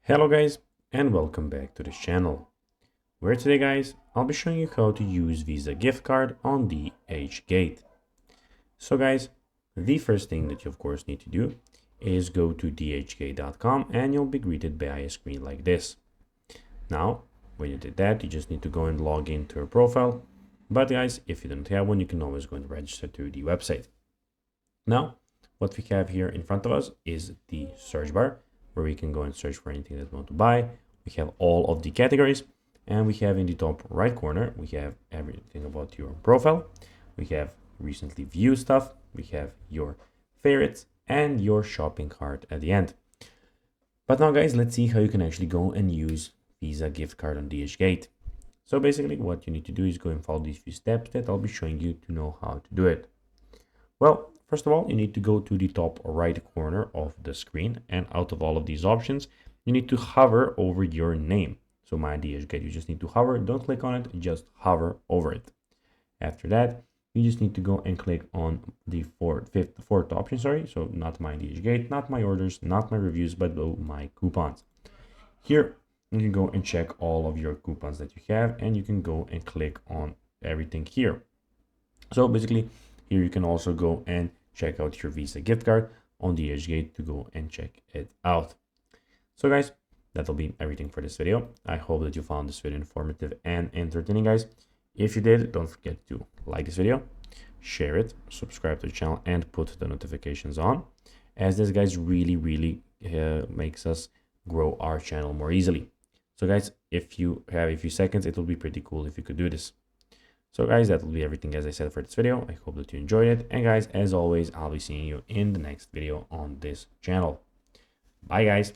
Hello guys, and welcome back to this channel, where today guys I'll be showing you how to use Visa gift card on DHgate. So guys, the first thing that you of course need to do is go to DHgate.com and you'll be greeted by a screen like this. Now when you did that, you just need to go and log into your profile, but guys, if you don't have one, you can always go and register to the website. Now what we have here in front of us is the search bar, where we can go and search for anything that we want to buy. We have all of the categories, and we have in the top right corner, we have everything about your profile. We have recently viewed stuff, we have your favorites, and your shopping cart at the end. But now guys, let's see how you can actually go and use Visa gift card on DHgate. So basically what you need to do is go and follow these few steps that I'll be showing you to know how to do it. Well, first of all, you need to go to the top right corner of the screen, and out of all of these options, you need to hover over your name. So my DHgate, you just need to hover, don't click on it, just hover over it. After that, you just need to go and click on the fourth option, so not my DHgate, not my orders, not my reviews, but my coupons. Here, you can go and check all of your coupons that you have, and you can go and click on everything here. So basically, here you can also go and check out your Visa gift card on DHgate to go and check it out. So guys, that'll be everything for this video. I hope that you found this video informative and entertaining, guys. If you did, don't forget to like this video, share it, subscribe to the channel, and put the notifications on, as this guys really makes us grow our channel more easily. So guys, if you have a few seconds, it will be pretty cool if you could do this. So guys, that will be everything as I said for this video. I hope that you enjoyed it. And guys, as always, I'll be seeing you in the next video on this channel. Bye guys.